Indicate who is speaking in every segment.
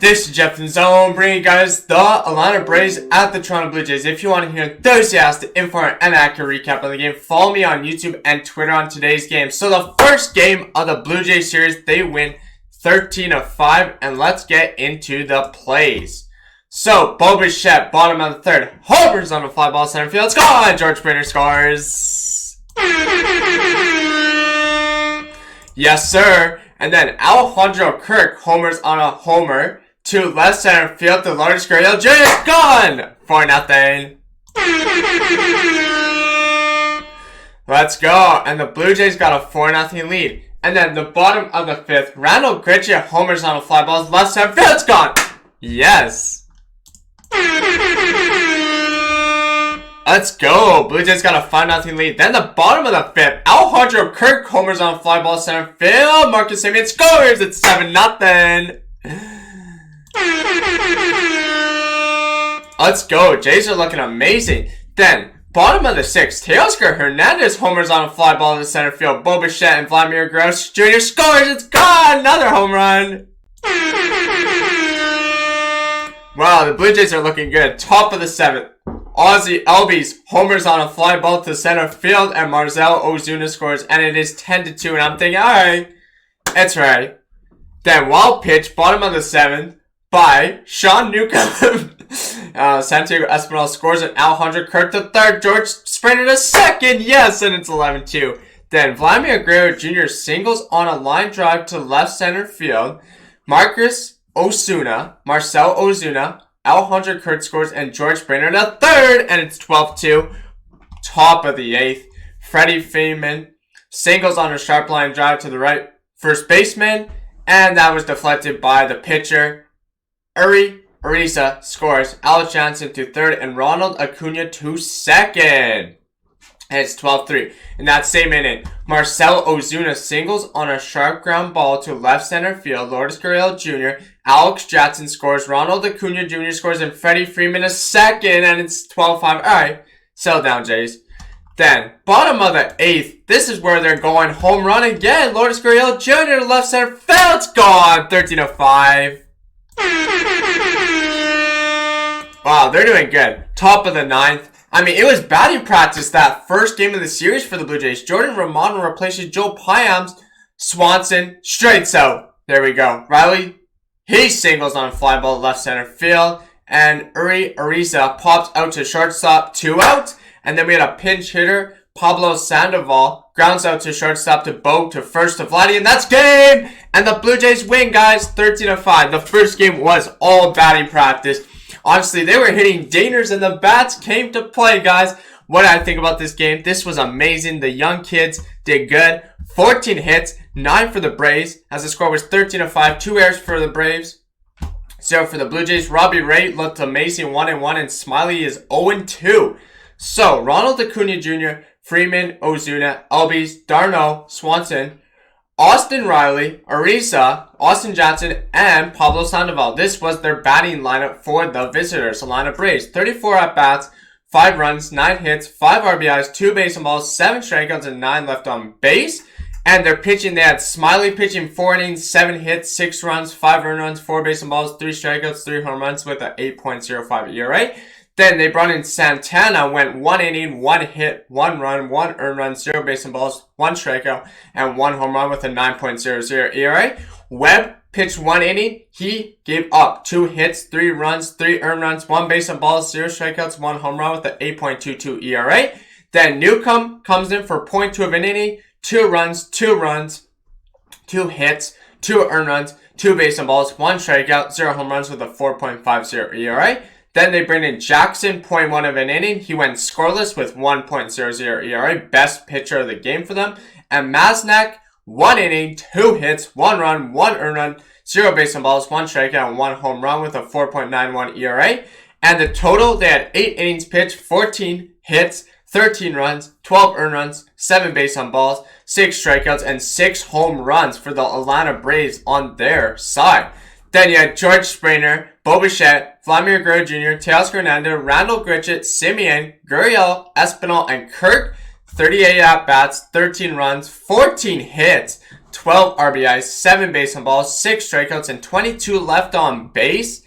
Speaker 1: This is Jeff in Zone, bringing you guys the Atlanta Braves at the Toronto Blue Jays. If you want to hear enthusiastic, informed, and accurate recap of the game, follow me on YouTube and Twitter on today's game. So the first game of the Blue Jays series, they win 13-5, and let's get into the plays. So, Bo Bichette, bottom of the third, homers on the fly ball center field. It's gone! George Springer scores. Yes, sir. And then Alejandro Kirk homers on a homer to left center field. The largest Gurriel Jr. is gone! 4-0. Let's go. And the Blue Jays got a 4-0 lead. And then the bottom of the fifth, Randall Grichuk homers on a fly ball. Left center field. It's gone! Yes. Let's go. Blue Jays got a 5-0 lead. Then the bottom of the fifth, Alejandro Kirk homers on a fly ball center field. Marcus Semien scores. It's 7-0. Let's go. Jays are looking amazing. Then, bottom of the sixth, Teoscar Hernandez homers on a fly ball to the center field. Bo Bichette and Vladimir Gross Jr. scores. It's gone. Another home run. Wow, the Blue Jays are looking good. Top of the seventh, Ozzy Albies homers on a fly ball to center field, and Marcell Ozuna scores, and it is 10-2. And I'm thinking, alright, it's right. Then wild pitch, bottom of the seventh, by Sean Newcomb. Santiago Espinal scores, and Alejandro Kirk the third. George Springer the second. Yes, and it's 11-2. Then Vladimir Guerrero Jr. singles on a line drive to left center field. Marcell Ozuna, Alejandro Kirk scores, and George Springer the third, and it's 12-2. Top of the eighth, Freddie Freeman singles on a sharp line drive to the right first baseman, and that was deflected by the pitcher. Ariza scores, Alex Johnson to third, and Ronald Acuna to second. And it's 12-3. In that same inning, Marcell Ozuna singles on a sharp ground ball to left center field. Lourdes Gurriel Jr., Alex Jackson scores, Ronald Acuna Jr. scores, and Freddie Freeman a second, and it's 12-5. Alright, settle down, Jays. Then, bottom of the eighth, this is where they're going home run again. Lourdes Gurriel Jr. to left center field. It's gone. 13-5. Wow, they're doing good. Top of the ninth. I mean, it was batting practice that first game of the series for the Blue Jays. Jordan Romano replaces Joe Payams. Swanson straights out. There we go. Riley, he singles on a fly ball left center field. And Ariza pops out to shortstop, 2 out. And then we had a pinch hitter, Pablo Sandoval, grounds out to shortstop to Bo to first to Vladdy. And that's game! And the Blue Jays win, guys, 13-5. The first game was all batting practice. Honestly, they were hitting dingers and the bats came to play, guys. What did I think about this game? This was amazing. The young kids did good. 14 hits, 9 for the Braves, as the score was 13-5. 2 errors for the Braves. 0 for the Blue Jays. Robbie Ray looked amazing, 1-1, and Smiley is 0-2. So, Ronald Acuna Jr., Freeman, Ozuna, Albies, Darno, Swanson, Austin Riley, Ariza, Austin Johnson, and Pablo Sandoval. This was their batting lineup for the visitors, Atlanta Braves. 34 at-bats, 5 runs, 9 hits, 5 RBIs, 2 base balls, 7 strikeouts, and 9 left on base. And their pitching, they had Smiley pitching 4 innings, 7 hits, 6 runs, 5 earned runs, 4 base balls, 3 strikeouts, 3 home runs with an 8.05 ERA. Then they brought in Santana, went 1 inning, 1 hit, 1 run, 1 earned run, 0 base balls, 1 strikeout, and 1 home run with a 9.00 ERA. Webb pitched 1 inning. He gave up 2 hits, 3 runs, 3 earned runs, 1 base and balls, 0 strikeouts, 1 home run with an 8.22 ERA. Then Newcomb comes in for 0.2 of an inning, 2 runs, 2 hits, 2 earned runs, 2 base and balls, 1 strikeout, 0 home runs with a 4.50 ERA. Then they bring in Jackson, 0.1 of an inning. He went scoreless with 1.00 ERA. Best pitcher of the game for them. And Masnak, 1 inning, 2 hits, 1 run, 1 earned run, 0 base and balls, 1 strikeout, and 1 home run with a 4.91 ERA. And the total, they had 8 innings pitched, 14 hits, 13 runs, 12 earned runs, 7 base on balls, 6 strikeouts, and 6 home runs for the Atlanta Braves on their side. Then you had George Springer, Bo Bichette, Vladimir Guerrero Jr., Teoscar Hernandez, Randall Grichuk, Semien, Gurriel, Espinal, and Kirk. 38 at-bats, 13 runs, 14 hits, 12 RBIs, 7 base on balls, 6 strikeouts, and 22 left on base.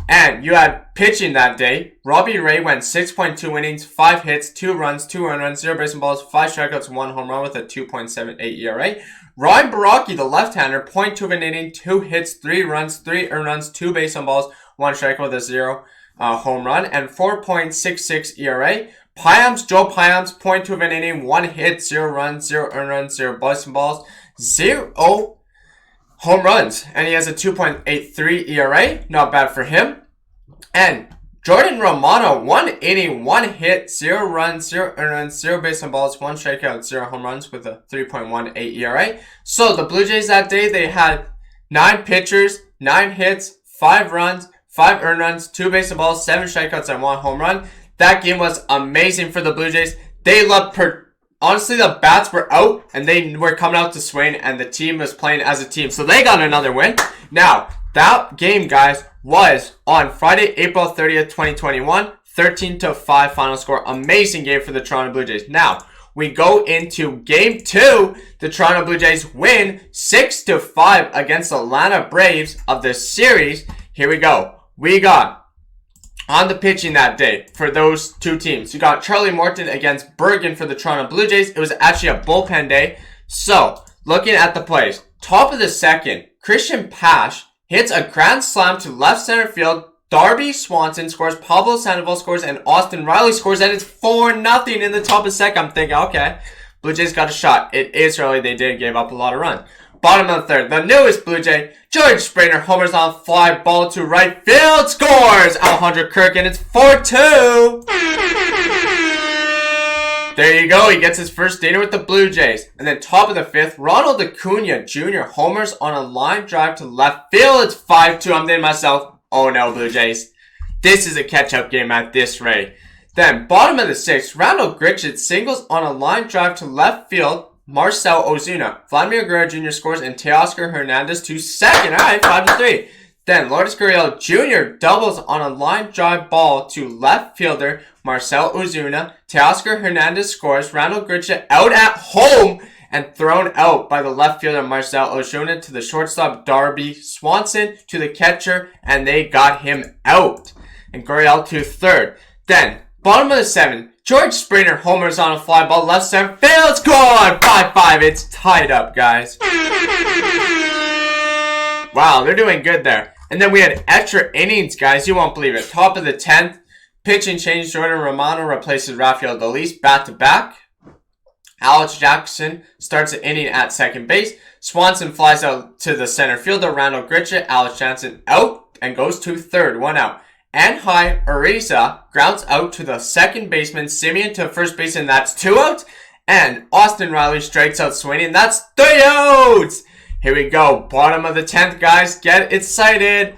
Speaker 1: And you had pitching that day. Robbie Ray went 6.2 innings, 5 hits, 2 runs, 2 earned runs, 0 base on balls, 5 strikeouts, 1 home run with a 2.78 ERA. Ryan Baraki, the left-hander, 0.2 of an inning, 2 hits, 3 runs, 3 earned runs, 2 base on balls, 1 strikeout with a 0 home run, and 4.66 ERA. Joe Payams, 0.2 of an inning, 1 hit, 0 runs, 0 earned runs, 0 base on balls, 0 home runs, and he has a 2.83 ERA. Not bad for him. And Jordan Romano, 1 inning, 1 hit, 0 runs, 0 earned runs, 0 base on balls, 1 strikeout, 0 home runs with a 3.18 ERA. So the Blue Jays that day, they had 9 pitchers, 9 hits, 5 runs, 5 earned runs, 2 base on balls, 7 strikeouts, and 1 home run. That game was amazing for the Blue Jays. They loved honestly, the bats were out, and they were coming out to swing, and the team was playing as a team. So they got another win. Now, that game, guys, was on Friday, April 30th, 2021. 13-5 final score. Amazing game for the Toronto Blue Jays. Now, we go into Game 2. The Toronto Blue Jays win 6-5 against the Atlanta Braves of the series. Here we go. We got on the pitching that day for those two teams. You got Charlie Morton against Bergen for the Toronto Blue Jays. It was actually a bullpen day. So, looking at the plays. Top of the second, Christian Pash hits a grand slam to left center field. Darby Swanson scores, Pablo Sandoval scores, and Austin Riley scores, and it's 4-0 in the top of the second. I'm thinking, okay, Blue Jays got a shot. It is early. They did give up a lot of runs. Bottom of the third, the newest Blue Jay, George Springer homers on a fly ball to right field, scores Alejandro Kirk, and it's 4-2. There you go. He gets his first dinner with the Blue Jays. And then top of the fifth, Ronald Acuna Jr. homers on a line drive to left field. It's 5-2. I'm thinking to myself, oh no, Blue Jays. This is a catch-up game at this rate. Then bottom of the sixth, Randall Grichuk singles on a line drive to left field. Marcell Ozuna. Vladimir Guerrero Jr. scores and Teoscar Hernandez to second. Alright, 5-3. Then Lourdes Gurriel Jr. doubles on a line drive ball to left fielder Marcell Ozuna. Teoscar Hernandez scores. Randall Grichuk out at home and thrown out by the left fielder Marcell Ozuna to the shortstop Darby Swanson to the catcher, and they got him out. And Gurriel to third. Then bottom of the seventh, George Springer homers on a fly ball left center field, score 5-5. It's tied up, guys. Wow, they're doing good there. And then we had extra innings, guys. You won't believe it. Top of the 10th, pitching change. Jordan Romano replaces Rafael Dolis back-to-back. Alex Jackson starts the inning at second base. Swanson flies out to the center fielder, Randall Grichuk. Alex Jansen out and goes to third, 1 out. Anhai Ariza grounds out to the second baseman, Simeon to first base, and that's 2 outs. And Austin Riley strikes out Sweeney, and that's 3 outs. Here we go. Bottom of the 10th, guys. Get excited.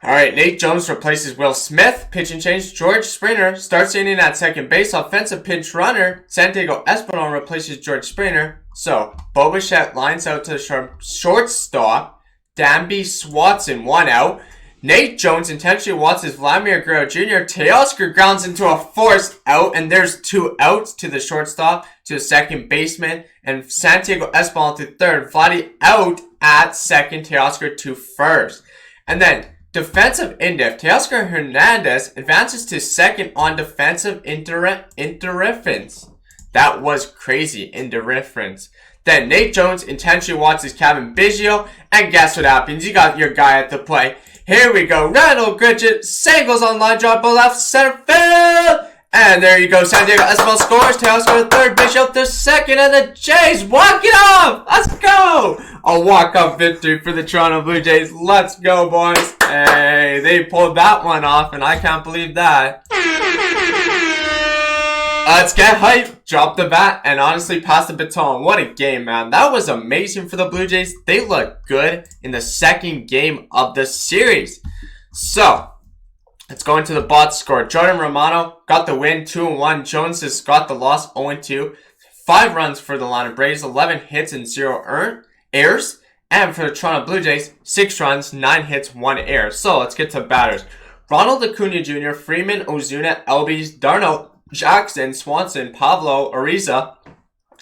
Speaker 1: Alright, Nate Jones replaces Will Smith. Pitching change. George Springer starts the inning at second base. Offensive pinch runner. Santiago Espinal replaces George Springer. So, Bo Bichette lines out to the shortstop. Danby Swatson, 1 out. Nate Jones intentionally watches Vladimir Guerrero Jr. Teoscar grounds into a force out, and there's 2 outs to the shortstop, to the second baseman, and Santiago Espinal to third. Vladdy out at second, Teoscar to first. And then, defensive indiff, Teoscar Hernandez advances to second on defensive interference. That was crazy, interference. Then Nate Jones intentionally watches Kevin Biggio, and guess what happens? You got your guy at the plate. Here we go. Randall Grichuk singles on line drive by left center field. And there you go. Santiago Espinal scores. Teoscar to third. Bishop to second. And the Jays walk it off. Let's go. A walk-off victory for the Toronto Blue Jays. Let's go, boys. Hey, they pulled that one off, and I can't believe that. Let's get hype, drop the bat, and honestly pass the baton. What a game, man. That was amazing for the Blue Jays. They looked good in the second game of the series. So, let's go into the box score. Jordan Romano got the win, 2-1. Jones has got the loss, 0-2. 5 runs for the Atlanta Braves, 11 hits and 0 errors. And for the Toronto Blue Jays, 6 runs, 9 hits, 1 error. So, let's get to batters. Ronald Acuna Jr., Freeman, Ozuna, Albies, Darno, Jackson, Swanson, Pablo, Ariza,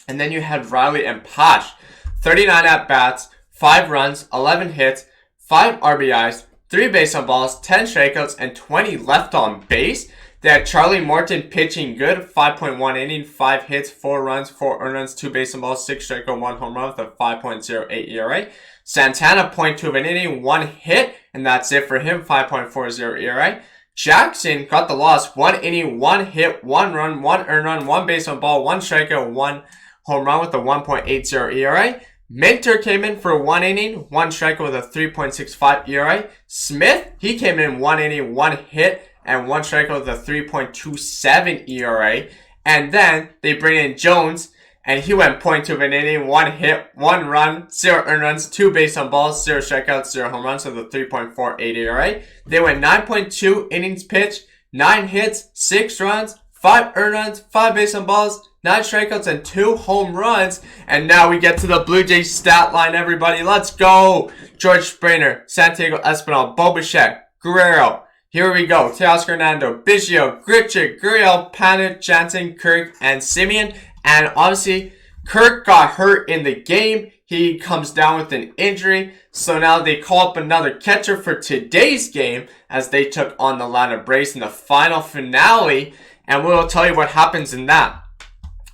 Speaker 1: and then you had Riley and Pash. 39 at-bats, 5 runs, 11 hits, 5 RBIs, 3 base on balls, 10 strikeouts, and 20 left on base. They had Charlie Morton pitching good, 5.1 inning, 5 hits, 4 runs, 4 earned runs, 2 base on balls, 6 strikeouts, 1 home run with a 5.08 ERA. Santana, 0.2 of an inning, 1 hit, and that's it for him, 5.40 ERA. Jackson got the loss, 1 inning, 1 hit, 1 run, 1 earned run, 1 base on ball, 1 strikeout, 1 home run with a 1.80 ERA. Minter came in for 1 inning, 1 strikeout with a 3.65 ERA. Smith, he came in 1 inning, 1 hit, and 1 strikeout with a 3.27 ERA. And then they bring in Jones, and he went 0.2 of an inning, 1 hit, 1 run, 0 earned runs, 2 base on balls, 0 strikeouts, 0 home runs with a 3.48 ERA. They went 9.2 innings pitched, 9 hits, 6 runs, 5 earned runs, 5 base on balls, 9 strikeouts, and 2 home runs. And now we get to the Blue Jays stat line, everybody. Let's go. George Springer, Santiago Espinal, Bo Bichette, Guerrero. Here we go. Teoscar Hernando, Biggio, Grichuk, Gurriel, Panik, Jansen, Kirk, and Simeon. And obviously, Kirk got hurt in the game. He comes down with an injury. So now they call up another catcher for today's game as they took on the Atlanta Braves in the final finale. And we'll tell you what happens in that.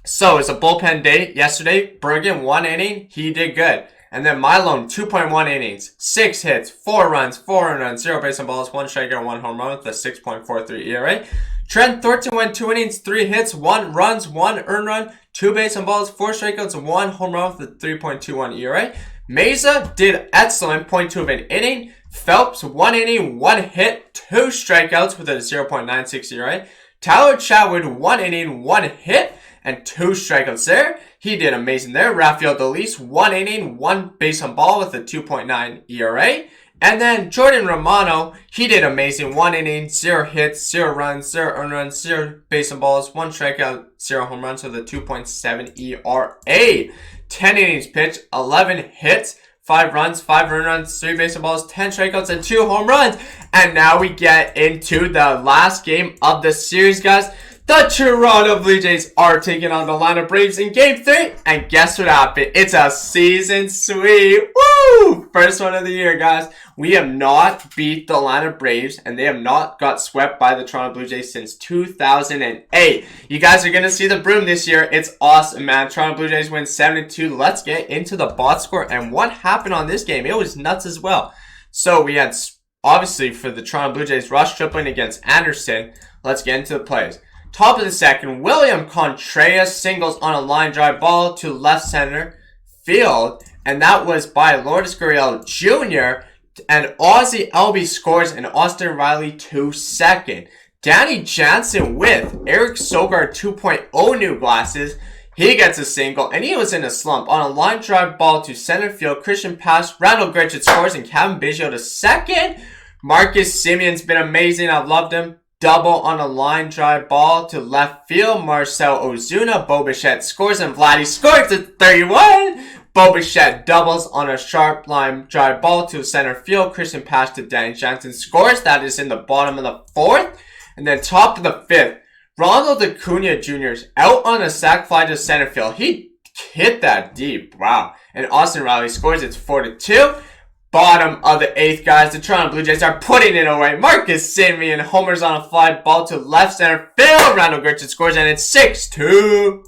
Speaker 1: So it's a bullpen day yesterday. Bergen, 1 inning. He did good. And then Milone, 2.1 innings, 6 hits, 4 runs, 4 earned runs, 0 base on balls, 1 strikeout, 1 home run with a 6.43 ERA. Trent Thornton went 2 innings, 3 hits, 1 runs, 1 earned run, 2 base on balls, 4 strikeouts, 1 home run with a 3.21 ERA. Mesa did excellent, 0.2 of an inning. Phelps, 1 inning, 1 hit, 2 strikeouts with a 0.96 ERA. Tyler Chatwood, 1 inning, 1 hit, and 2 strikeouts there. He did amazing there. Rafael Dolis, 1 inning, 1 base on ball with a 2.9 ERA. And then Jordan Romano, he did amazing. 1 inning, 0 hits, 0 runs, 0 earned runs, 0 base on balls, 1 strikeout, 0 home runs with a 2.7 ERA. 10 innings pitched, 11 hits, 5 runs, 5 earned runs, 3 base on balls, 10 strikeouts, and 2 home runs. And now we get into the last game of the series, guys. The Toronto Blue Jays are taking on the Atlanta Braves in Game 3. And guess what happened? It's a season sweep. Woo! First one of the year, guys. We have not beat the Atlanta Braves, and they have not got swept by the Toronto Blue Jays since 2008. You guys are going to see the broom this year. It's awesome, man. Toronto Blue Jays win 7-2. Let's get into the box score and what happened on this game. It was nuts as well. So we had, obviously, for the Toronto Blue Jays, Ross Stripling against Anderson. Let's get into the plays. Top of the second, William Contreras singles on a line drive ball to left center field. And that was by Lourdes Gurriel Jr. And Ozzie Albies scores and Austin Riley to second. Danny Jansen with Eric Sogard 2.0 new glasses. He gets a single, and he was in a slump. On a line drive ball to center field, Christian Pass, Randall Grichuk scores, and Kevin Biggio to second. Marcus Simeon's been amazing. I've loved him. Double on a line drive ball to left field. Marcell Ozuna, Bo Bichette scores, and Vladdy scores at 31. Bo Bichette doubles on a sharp line drive ball to center field. Christian Pass to Danny Jansen scores. That is in the bottom of the fourth. And then top of the fifth, Ronald Acuna Jr. is out on a sac fly to center field. He hit that deep. Wow. And Austin Riley scores. It's 4-2. Bottom of the eighth, guys. The Toronto Blue Jays are putting it away. Marcus Simeon homers on a fly ball to left center field. Randall Grichuk scores, and it's 6-2.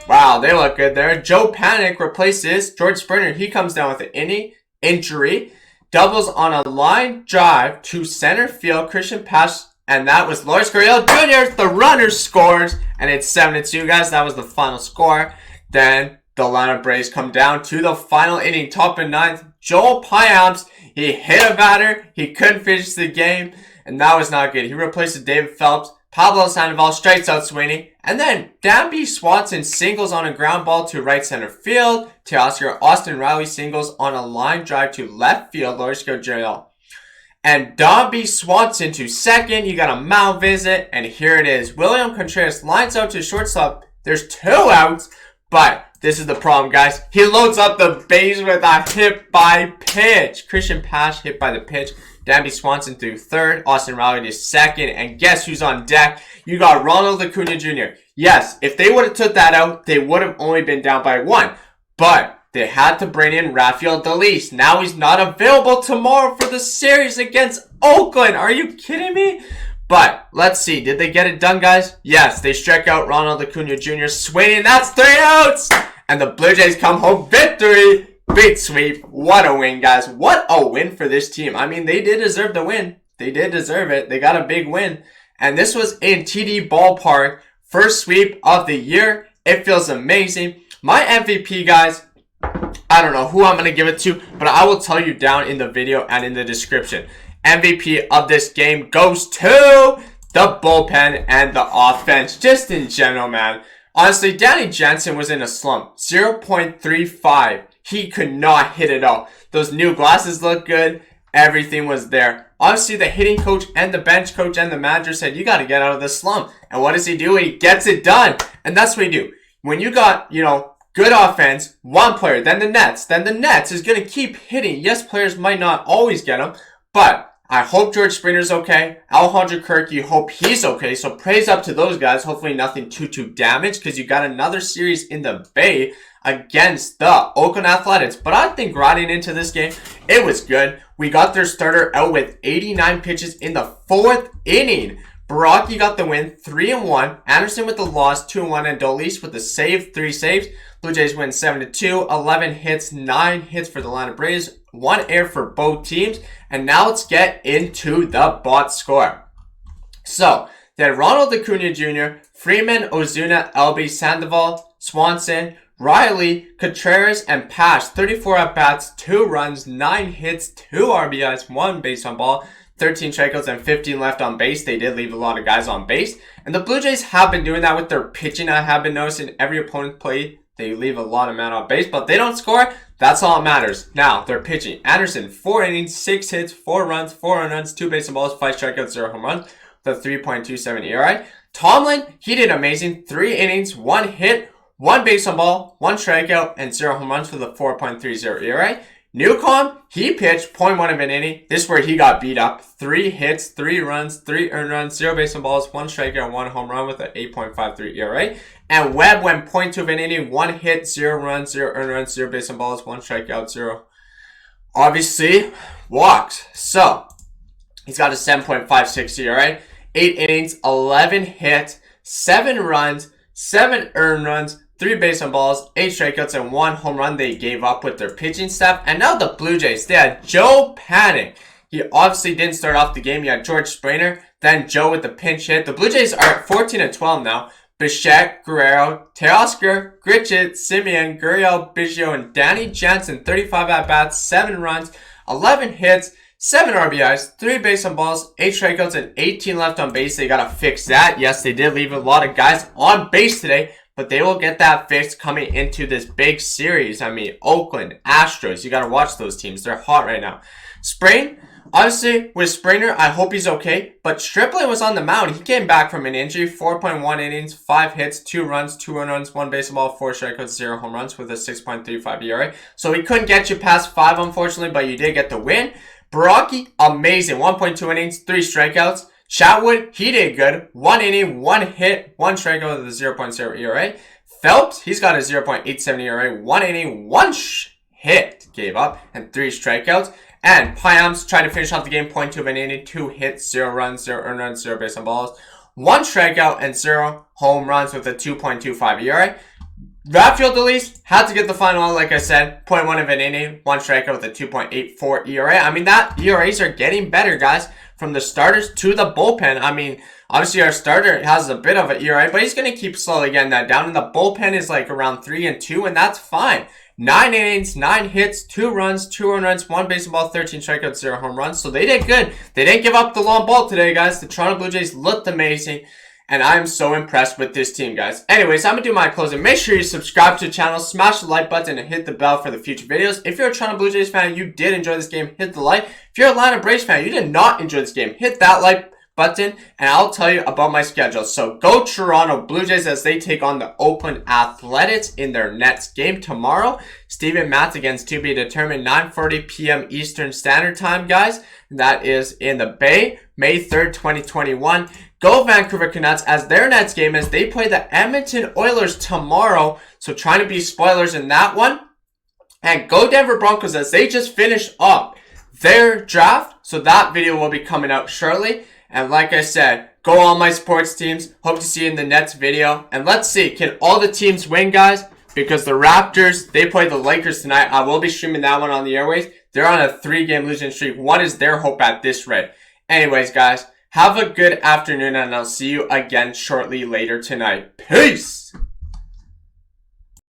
Speaker 1: Wow, they look good there. Joe Panik replaces George Springer. He comes down with an injury. Doubles on a line drive to center field. Christian Pass, and that was Lourdes Gurriel Jr. The runner scores, and it's 7-2, guys. That was the final score. Then the Atlanta Braves come down to the final inning, top of ninth. Joel Payamps, he hit a batter. He couldn't finish the game, and that was not good. He replaced David Phelps. Pablo Sandoval strikes out Sweeney. And then Danby Swanson singles on a ground ball to right center field. Teoscar Austin Riley singles on a line drive to left field. Lourdes Gurriel. And Danby Swanson to second. You got a mound visit, and here it is. William Contreras lines out to shortstop. There's 2 outs, but this is the problem, guys. He loads up the base with a hit by pitch. Christian Pash hit by the pitch. Danby Swanson through third. Austin Riley to second. And guess who's on deck? You got Ronald Acuna Jr. Yes, if they would have took that out, they would have only been down by 1. But they had to bring in Rafael Delis. Now he's not available tomorrow for the series against Oakland. Are you kidding me? But let's see. Did they get it done, guys? Yes, they struck out Ronald Acuna Jr. swinging. That's 3 outs. And the Blue Jays come home victory. Big sweep. What a win, guys. What a win for this team. I mean, they did deserve the win. They did deserve it. They got a big win. And this was in TD Ballpark. First sweep of the year. It feels amazing. My MVP, guys, I don't know who I'm going to give it to, but I will tell you down in the video and in the description. MVP of this game goes to the bullpen and the offense. Just in general, man. Honestly, Danny Jansen was in a slump. 0.35. He could not hit it all. Those new glasses look good. Everything was there. Obviously, the hitting coach and the bench coach and the manager said, you got to get out of the slump. And what does he do? He gets it done. And that's what he do. When you got, good offense, one player, then the Nets is going to keep hitting. Yes, players might not always get them, but I hope George Springer's okay. Alejandro Kirk, you hope he's okay. So praise up to those guys. Hopefully nothing too damaged because you got another series in the Bay against the Oakland Athletics. But I think riding into this game, it was good. We got their starter out with 89 pitches in the 4th inning. Baraki got the win, 3-1. Anderson with the loss, 2-1. And Dolis with the save, 3 saves. Blue Jays win 7-2, 11 hits, 9 hits for the Atlanta Braves, 1 error for both teams. And now let's get into the box score. So, they had Ronald Acuna Jr., Freeman, Ozuna, LB, Sandoval, Swanson, Riley, Contreras, and Pash. 34 at-bats, 2 runs, 9 hits, 2 RBIs, 1 base on ball, 13 strikeouts, and 15 left on base. They did leave a lot of guys on base. And the Blue Jays have been doing that with their pitching. I have been noticing every opponent play, they leave a lot of men on base, but they don't score. That's all that matters. Now, they're pitching. Anderson, 4 innings, 6 hits, 4 runs, 4 runs, 2 base on balls, 5 strikeouts, 0 home runs, with a 3.27 ERA. Tomlin, he did amazing. 3 innings, 1 hit, 1 base on ball, 1 strikeout, and 0 home runs with a 4.30 ERA. Newcomb, he pitched 0.1 of an inning. This is where he got beat up. 3 hits, 3 runs, 3 earned runs, 0 base on balls, 1 strikeout, 1 home run with an 8.53 ERA. And Webb went 0.2 of an inning, 1 hit, 0 runs, 0 earned runs, 0 base on balls, 1 strikeout, 0. Obviously, walks. So, he's got a 7.56 ERA. 8 innings, 11 hits, 7 runs, 7 earned runs, 3 base on balls, 8 strikeouts, and 1 home run they gave up with their pitching staff. And now the Blue Jays, they had Joe Panik. He obviously didn't start off the game. You had George Springer, then Joe with the pinch hit. The Blue Jays are at 14-12 now. Bichette, Guerrero, Teoscar, Gritchett, Simeon, Gurriel, Biggio, and Danny Jansen. 35 at-bats, 7 runs, 11 hits, 7 RBIs, 3 base on balls, 8 strikeouts, and 18 left on base. They got to fix that. Yes, they did leave a lot of guys on base today, but they will get that fixed coming into this big series. I mean, Oakland, Astros, you got to watch those teams. They're hot right now. Spring, obviously, with Springer, I hope he's okay, but Stripling was on the mound. He came back from an injury, 4.1 innings, 5 hits, 2 runs, 2 runs, 1 base on ball, 4 strikeouts, 0 home runs with a 6.35 ERA. So he couldn't get you past 5, unfortunately, but you did get the win. Baraki, amazing, 1.2 innings, 3 strikeouts. Chatwood, he did good. 1 inning, 1 hit, 1 strikeout with a 0.0 ERA. Phelps, he's got a 0.87 ERA. 1 inning, 1 hit, gave up, and 3 strikeouts. And Piams tried to finish off the game, 0.2 of an inning, 2 hits, 0 runs, 0 earned runs, 0 base on balls, 1 strikeout, and 0 home runs with a 2.25 ERA. Rafael Delis had to get the final out, like I said, 0.1 of an inning, 1 strikeout with a 2.84 ERA. I mean, that ERAs are getting better, guys, from the starters to the bullpen. I mean, obviously our starter has a bit of an ERA, but he's going to keep slowly getting that down. And the bullpen is like around 3-2, and that's fine. 9 innings, 9 hits, 2 runs, 2 earned runs, 1 base on ball, 13 strikeouts, 0 home runs. So they did good. They didn't give up the long ball today, guys. The Toronto Blue Jays looked amazing. And I'm so impressed with this team, guys. Anyways, I'm going to do my closing. Make sure you subscribe to the channel, smash the like button, and hit the bell for the future videos. If you're a Toronto Blue Jays fan, you did enjoy this game, hit the like. If you're a Atlanta Braves fan, you did not enjoy this game, hit that like button, and I'll tell you about my schedule. So go Toronto Blue Jays as they take on the Oakland Athletics in their next game tomorrow. Steven Matz against to be determined, 9:40 p.m. Eastern Standard Time, guys. That is in the Bay, May 3rd, 2021. Go Vancouver Canucks as their next game as they play the Edmonton Oilers tomorrow. So trying to be spoilers in that one. And go Denver Broncos as they just finished up their draft. So that video will be coming out shortly. And like I said, go all my sports teams. Hope to see you in the next video. And let's see, can all the teams win, guys? Because the Raptors, they play the Lakers tonight. I will be streaming that one on the airways. They're on a 3-game losing streak. What is their hope at this rate? Anyways, guys, have a good afternoon, and I'll see you again shortly later tonight. Peace!